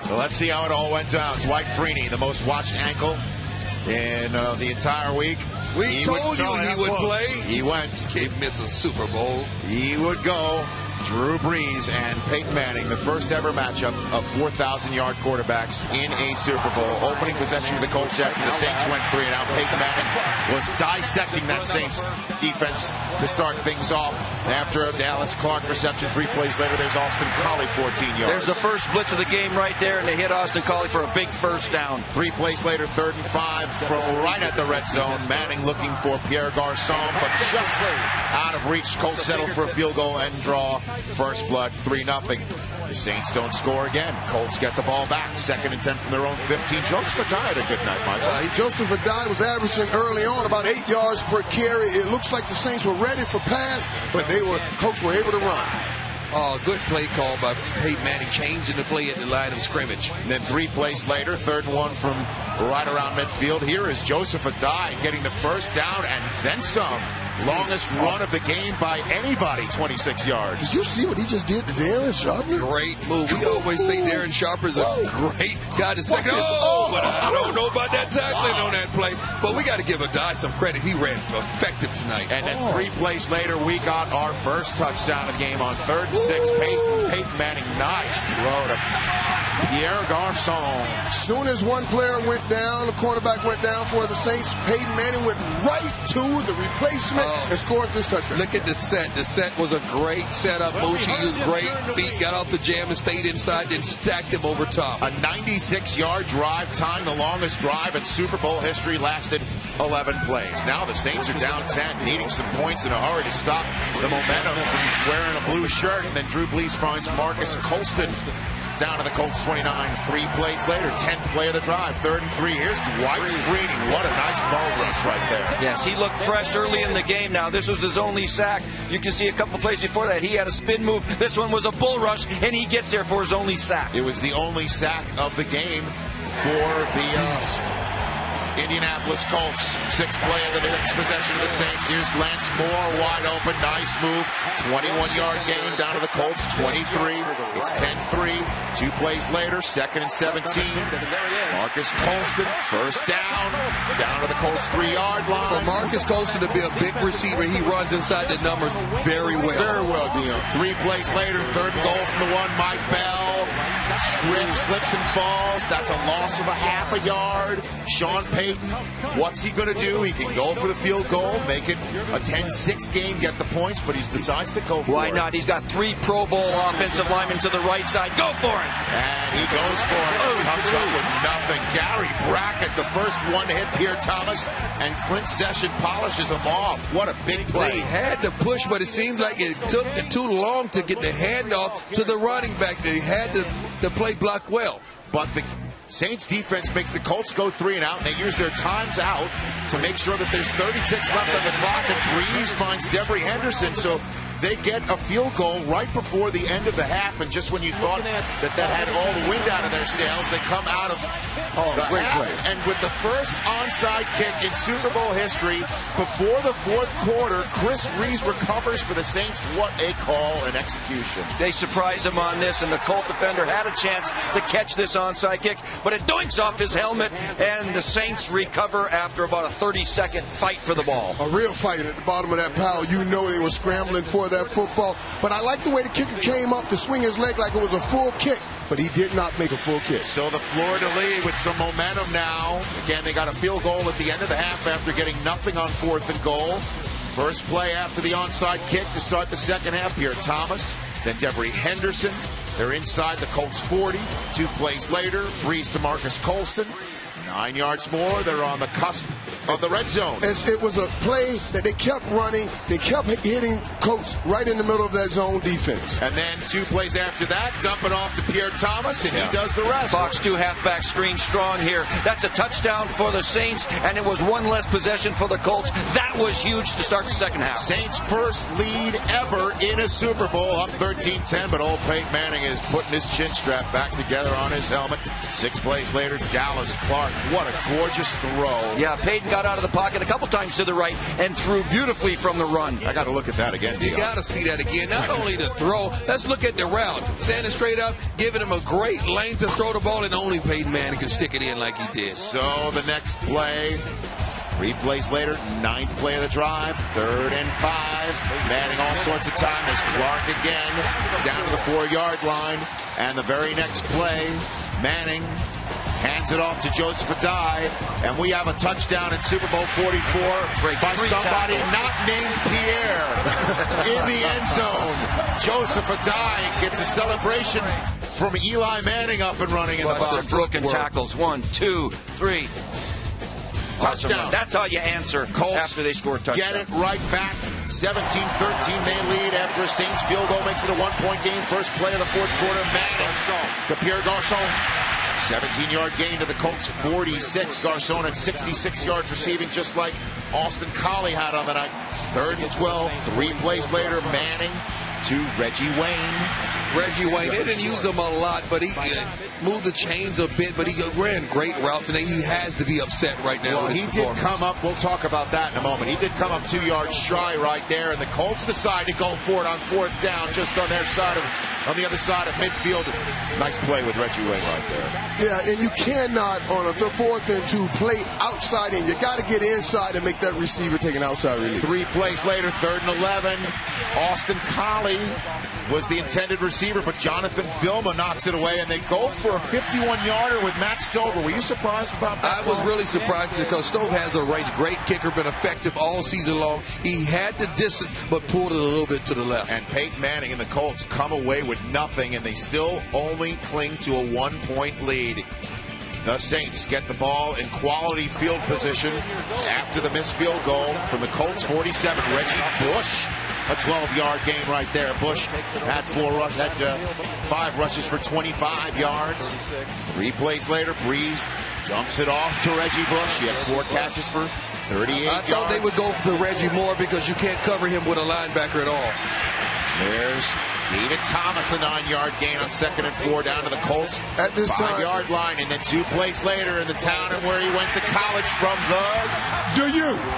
Well, let's see how it all went down. Dwight Freeney, the most watched ankle in the entire week. We told you he would play. He went. He can't miss a Super Bowl. He would go. Drew Brees and Peyton Manning, the first ever matchup of 4,000-yard quarterbacks in a Super Bowl. Opening possession of the Colts after the Saints went 3 and out. Peyton Manning was dissecting that Saints defense to start things off. After a Dallas Clark reception, 3 plays later, there's Austin Collie, 14 yards. There's the first blitz of the game right there, and they hit Austin Collie for a big first down. 3 plays later, 3rd and 5 from right at the red zone. Manning looking for Pierre Garçon, but just out of reach. Colts settle for a field goal and draw. First blood, 3-0. The Saints don't score again. Colts get the ball back. 2nd and 10 from their own 15. Joseph Addai had a good night, Michael. Joseph Addai was averaging early on about 8 yards per carry. It looks like the Saints were ready for pass, but Colts were able to run. Oh, good play call by Peyton Manning, changing the play at the line of scrimmage. And then 3 plays later, 3rd and 1 from right around midfield. Here is Joseph Addai getting the first down and then some. Longest run of the game by anybody, 26 yards. Did you see what he just did to Darren Sharper? Great move. We always say Darren Sharper's a great guy to second. But I don't know about that tackling on that play. But we got to give Addai some credit. He ran effective tonight. And then 3 plays later, we got our first touchdown of the game on 3rd and 6. Peyton Manning, nice throw to Pierre Garçon. Soon as one player went down, the quarterback went down for the Saints, Peyton Manning went right to the replacement and scored this touchdown. Look at the set. The set was a great setup. Motion used great. Feet got off the jam and stayed inside, then stacked him over top. A 96-yard drive, tying the longest drive in Super Bowl history, lasted 11 plays. Now the Saints are down 10, needing some points in a hurry to stop the momentum from wearing a blue shirt. And then Drew Brees finds Marcus Colston down to the Colts 29. 3 plays later, 10th play of the drive, 3rd and 3. Here's Dwight Freeney. What a nice ball rush right there. Yes, he looked fresh early in the game. Now, this was his only sack. You can see a couple plays before that, he had a spin move. This one was a bull rush, and he gets there for his only sack. It was the only sack of the game for the Indianapolis Colts. 6th play of the next possession of the Saints. Here's Lance Moore, wide open, nice move. 21-yard gain down to the Colts, 23. It's 10-3. 2 plays later, 2nd and 17. Marcus Colston, first down to the Colts 3-yard line. For Marcus Colston to be a big receiver, he runs inside the numbers very well. Very well, Dion. 3 plays later, 3rd and goal from the 1. Mike Bell slips and falls. That's a loss of a half a yard. Sean Payton, what's he going to do? He can go for the field goal, make it a 10-6 game, get the points, but he decides to go for it. Why not? He's got 3 Pro Bowl offensive linemen to the right side. Go for it! And he goes for it. Comes up with nothing. Gary Brackett, the first one to hit Pierre Thomas, and Clint Session polishes him off. What a big play. They had to push, but it seems like it took too long to get the handoff to the running back. They had to play block well. But the Saints defense makes the Colts go 3 and out, and they use their times out to make sure that there's 30 ticks left on the clock, and Brees finds Devery Henderson. So they get a field goal right before the end of the half, and just when you thought that had all the wind out of their sails, they come out of the half. And with the first onside kick in Super Bowl history, before the 4th quarter, Chris Reeves recovers for the Saints. What a call and execution. They surprised him on this, and the Colt defender had a chance to catch this onside kick, but it doinks off his helmet, and the Saints recover after about a 30-second fight for the ball. A real fight at the bottom of that pile. You know they were scrambling for that football, but I like the way the kicker came up to swing his leg like it was a full kick, but he did not make a full kick. So the Florida lead with some momentum now. Again, they got a field goal at the end of the half after getting nothing on 4th and goal. First play after the onside kick to start the second half. Pierre Thomas, then Devery Henderson. They're inside the Colts 40. 2 plays later, Brees to Marcus Colston. 9 yards more. They're on the cusp of the red zone. It was a play that they kept running. They kept hitting Colts right in the middle of that zone defense. And then 2 plays after that, dump it off to Pierre Thomas, and he does the rest. Fox 2 halfback screen strong here. That's a touchdown for the Saints, and it was 1 less possession for the Colts. That was huge to start the second half. Saints' first lead ever in a Super Bowl, up 13-10, but old Peyton Manning is putting his chin strap back together on his helmet. 6 plays later, Dallas Clark What a gorgeous throw. Yeah, Peyton got out of the pocket a couple times to the right and threw beautifully from the run. I got to look at that again. You got to see that again. Not only the throw, let's look at the route. Standing straight up, giving him a great length to throw the ball, and only Peyton Manning can stick it in like he did. So the next play, 3 plays later, 9th play of the drive, 3rd and 5. Manning all sorts of time as Clark again down to the 4-yard line. And the very next play, Manning hands it off to Joseph Adai, and we have a touchdown in Super Bowl 44 by somebody not named Pierre in the end zone. Joseph Adai gets a celebration from Eli Manning up and running in the box. Broken tackles. 1, 2, 3. Touchdown. That's how you answer Colts after they score a touchdown. Get it right back. 17-13 they lead after a Saints field goal makes it a 1-point game. First play of the 4th quarter. Manning to Pierre Garçon. 17-yard gain to the Colts, 46. Garçon at 66 yards receiving, just like Austin Collie had on the night. 3rd and 12. 3 plays later, Manning to Reggie Wayne. Reggie Wayne, they didn't use him a lot, but he moved the chains a bit, but he ran great routes, and he has to be upset right now. Well, he did come up, we'll talk about that in a moment. He did come up 2 yards shy right there, and the Colts decide to go for it on 4th down, just on their side on the other side of midfield. Nice play with Reggie Wayne right there. Yeah, and you cannot, on a 4th and 2, play outside in. You got to get inside and make that receiver take an outside release. 3 plays later, 3rd and 11. Austin Collie was the intended receiver, but Jonathan Vilma knocks it away, and they go for a 51-yarder with Matt Stover. Were you surprised about that? I was really surprised because Stover has a range. Great kicker, been effective all season long. He had the distance, but pulled it a little bit to the left. And Peyton Manning and the Colts come away with nothing, and they still only cling to a 1-point lead. The Saints get the ball in quality field position after the missed field goal from the Colts 47. Reggie Bush, a 12-yard gain right there. Bush had 5 rushes for 25 yards. 3 plays later, Brees dumps it off to Reggie Bush. He had 4 catches for 38 yards. I thought they would go for Reggie more because you can't cover him with a linebacker at all. There's David Thomas, a 9-yard gain on 2nd and 4 down to the Colts at this 5-yard line, and then 2 plays later in the town and where he went to college from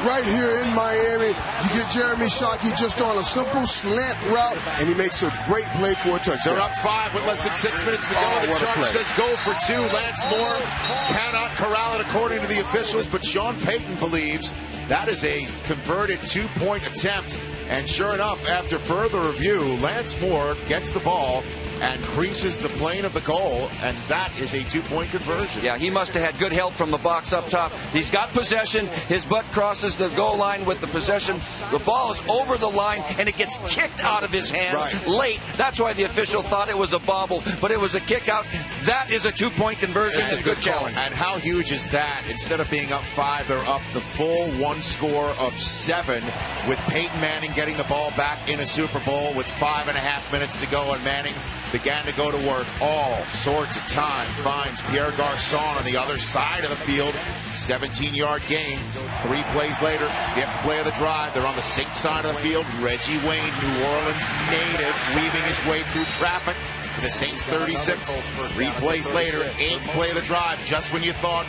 right here in Miami. You get Jeremy Shockey just on a simple slant route, and he makes a great play for a touchdown. They're up 5 with less than 6 minutes to go. The charge says go for 2. Lance Moore cannot corral it according to the officials, but Sean Payton believes that is a converted 2-point attempt. And sure enough, after further review, Lance Moore gets the ball and creases the plane of the goal, and that is a 2-point conversion. Yeah, he must have had good help from the box up top. He's got possession. His butt crosses the goal line with the possession. The ball is over the line, and it gets kicked out of his hands late. That's why the official thought it was a bobble, but it was a kick out. That is a 2-point conversion and a good challenge. And how huge is that? Instead of being up 5, they're up the full 1 score of 7 with Peyton Manning getting the ball back in a Super Bowl with 5.5 minutes to go, and Manning began to go to work all sorts of time. Finds Pierre Garçon on the other side of the field. 17-yard gain. 3 plays later, 5th play of the drive. They're on the Saints side of the field. Reggie Wayne, New Orleans native, weaving his way through traffic to the Saints 36. 3 plays later, 8th play of the drive. Just when you thought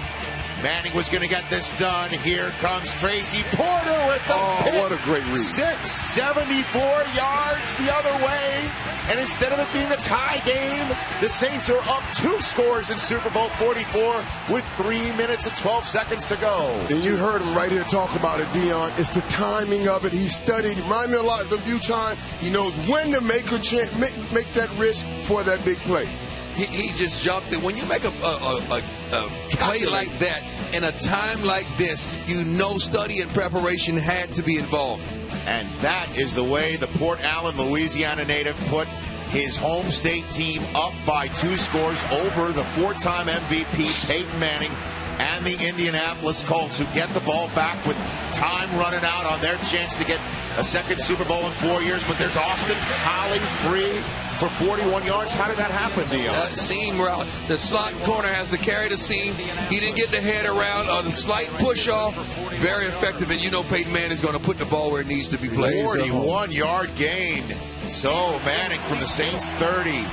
Manning was going to get this done, here comes Tracy Porter with the pick. What a great read. 74 yards the other way. And instead of it being a tie game, the Saints are up 2 scores in Super Bowl 44 with 3 minutes and 12 seconds to go. And you heard him right here talk about it, Dion. It's the timing of it. He studied. Remind me a lot of the view time. He knows when to make that risk for that big play. He just jumped in. When you make a play like that in a time like this, you know study and preparation had to be involved. And that is the way the Port Allen, Louisiana native put his home state team up by 2 scores over the 4-time MVP Peyton Manning and the Indianapolis Colts, who get the ball back with time running out on their chance to get a 2nd Super Bowl in 4 years. But there's Austin Collie free for 41 yards. How did that happen, Dion? Seam route. The slot corner has to carry the seam. He didn't get the head around on the slight push off. Very effective. And you know Peyton Manning is going to put the ball where it needs to be placed. 41-yard gain. So Manning from the Saints 30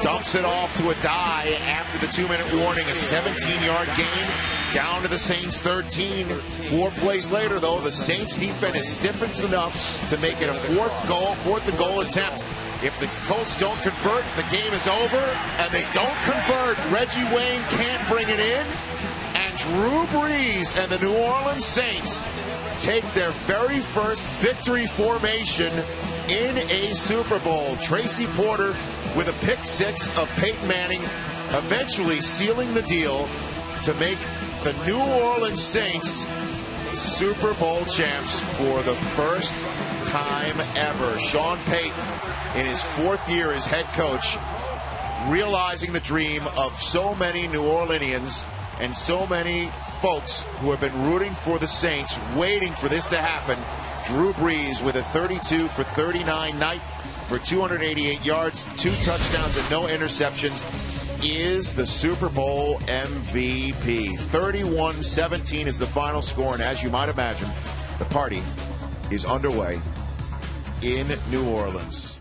dumps it off to a die after the 2-minute warning. A 17-yard gain down to the Saints 13. 4 plays later, though, the Saints defense is stiffened enough to make it a fourth and goal attempt. If the Colts don't convert, the game is over, and they don't convert. Reggie Wayne can't bring it in, and Drew Brees and the New Orleans Saints take their very first victory formation in a Super Bowl. Tracy Porter with a pick six of Peyton Manning, eventually sealing the deal to make the New Orleans Saints Super Bowl champs for the first time ever. Sean Payton, in his 4th year as head coach, realizing the dream of so many New Orleanians and so many folks who have been rooting for the Saints, waiting for this to happen. Drew Brees with a 32 for 39 night for 288 yards, 2 touchdowns and no interceptions, is the Super Bowl MVP. 31-17 is the final score, and as you might imagine, the party is underway in New Orleans.